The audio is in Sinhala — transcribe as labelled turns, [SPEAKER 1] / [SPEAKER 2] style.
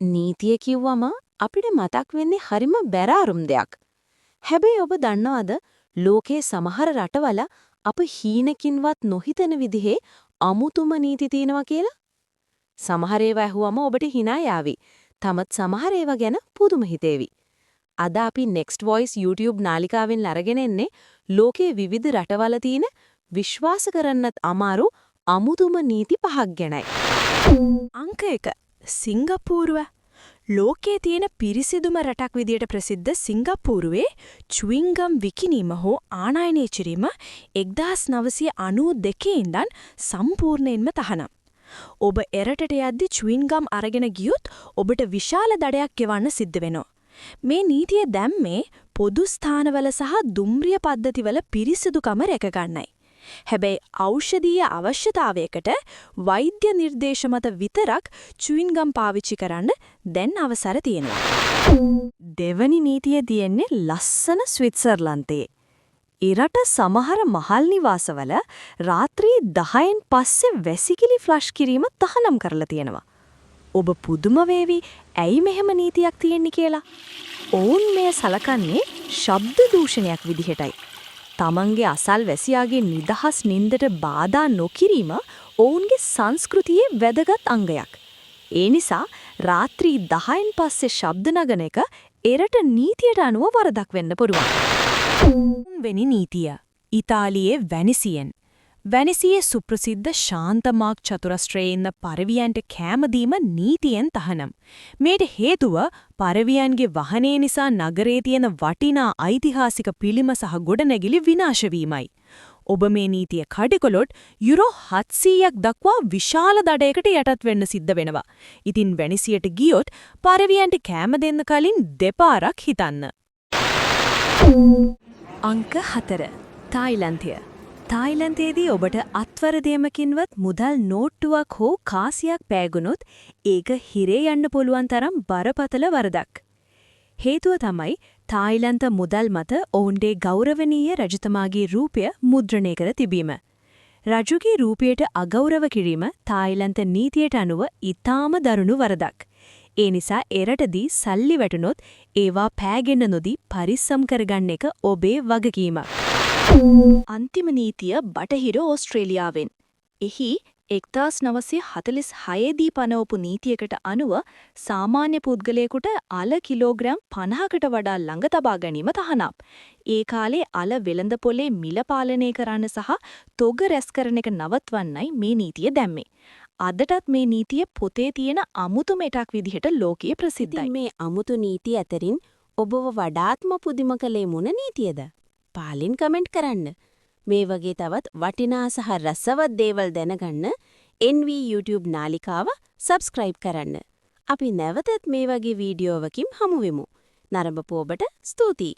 [SPEAKER 1] නීතිය කිව්වම අපිට මතක් වෙන්නේ හරිම බැරාරුම් දෙයක්. හැබැයි ඔබ දන්නවද ලෝකේ සමහර රටවල අප හීනකින්වත් නොහිතන විදිහේ අමුතුම නීති තියෙනවා කියලා? සමහර ඒවා ඇහුවම ඔබට hina යාවි. තමත් සමහර ඒවා ගැන පුදුම හිතේවි. අද අපි Next Voice YouTube නාලිකාවෙන් අරගෙන එන්නේ ලෝකේ විවිධ රටවල තියෙන විශ්වාස කරන්නත් අමාරු අමුතුම නීති 5ක් ගැනයි.
[SPEAKER 2] අංක 1 සිංගප්පූරුව ලෝකයේ තියෙන පිරිසිදුම රටක් විදියට ප්‍රසිද්ධ සිංගප්පූරුවේ චුවින්ගම් විකිණීම හෝ ආනයනය කිරීම 1992 ඉඳන් සම්පූර්ණයෙන්ම තහනම්. ඔබ එරටට යද්දි චුවින්ගම් අරගෙන ගියොත් ඔබට විශාල දඩයක් ගෙවන්න සිද්ධ වෙනවා. මේ නීතිය දැම්මේ පොදු ස්ථානවල සහ දුම්රිය පද්ධතිවල පිරිසිදුකම රැකගන්නයි. හැබැයි ඖෂධීය අවශ්‍යතාවයකට වෛද්‍ය නිර්දේශ මත විතරක් චුවින්ගම් පාවිච්චි කරන්න දැන් අවසර තියෙනවා. දෙවනි නීතිය තියෙන්නේ ලස්සන ස්විට්සර්ලන්තයේ. ඊරට සමහර මහල් නිවාසවල රාත්‍රී 10න් පස්සේ වැසිකිලි ෆ්ලෂ් කිරීම තහනම් කරලා තියෙනවා. ඔබ පුදුම වේවි ඇයි මෙහෙම නීතියක් තියෙන්නේ කියලා. ඔවුන් මෙය සලකන්නේ ශබ්ද දූෂණයක් විදිහටයි. තමන්ගේ අසල් වැසියාගේ නිදහස් නින්දට බාධා නොකිරීම ඔවුන්ගේ සංස්කෘතියේ වැදගත් අංගයක්. ඒ නිසා රාත්‍රී 10න් පස්සේ ශබ්ද නගන එක එරට නීතියට අනුව වරදක් වෙන්න පුළුවන්. වෙනි නීතිය ඉතාලියේ වැනිසියෙන්. වැනිසියේ සුප්‍රසිද්ධ ශාන්තමාක් චතුරස්‍රයේ ඉන්න පරවියන්ට කැම දීම නීතියෙන් තහනම්. මේට හේතුව පරවියන්ගේ වහනේ නිසා නගරයේ තියෙන වටිනා ඓතිහාසික පිළිම සහ ගොඩනැගිලි විනාශ වීමයි. ඔබ මේ නීතිය කඩකලොත් යුරෝ 700ක් දක්වා විශාල දඩයකට යටත් වෙන්න සිද්ධ වෙනවා. ඉතින් වැනිසියට ගියොත් පරවියන්ට කැම දෙන්න කලින් දෙපාරක් හිතන්න. අංක 4 තායිලන්තය. තායිලන්තයේදී ඔබට අත්වරදීමකින්වත් මුදල් නෝට්ටුවක් හෝ කාසියක් පෑගුණොත් ඒක හිරේ යන්න පුළුවන් තරම් බරපතල වරදක්. හේතුව තමයි තායිලන්ත මුදල් මත ඔවුන්ගේ ගෞරවනීය රජතුමාගේ රූපය මුද්‍රණය කර තිබීම. රජුගේ රූපයට අගෞරව කිරීම තායිලන්ත නීතියට අනුව ඊටාම දරුණු වරදක්. ඒ නිසා එරටදී සල්ලි වැටුනොත් ඒවා පෑගෙන නොදී පරිස්සම් කරගන්න එක ඔබේ වගකීමක්. අන්තිම නීතිය බටහිර ඕස්ට්‍රේලියාවෙන්. එහි 1946 දී පනවපු නීතියකට අනුව සාමාන්‍ය පුද්ගලයෙකුට අල කිලෝග්‍රෑම් 50කට වඩා ළඟ තබා ගැනීම තහනම්. ඒ කාලේ අල වෙළඳ පොලේ මිල පාලනය කරන්න සහ තොග රැස් කරන එක නවත්වන්නයි මේ නීතිය දැම්මේ. අදටත් මේ නීතිය පොතේ තියෙන අමුතු මෙටක් විදිහට ලෝකයේ ප්‍රසිද්ධයි.
[SPEAKER 1] මේ අමුතු නීති අතරින් ඔබව වඩාත්ම පුදුම කළේ මොන නීතියද? පාලින් කමෙන්ට් කරන්න. මේ වගේ තවත් වටිනා සහ රසවත් දේවල් දැනගන්න NV YouTube නාලිකාව සබ්ස්ක්‍රයිබ් කරන්න. අපි නැවතත් මේ වගේ වීඩියෝවකින් හමු වෙමු. නරඹපු ඔබට ස්තුතියි.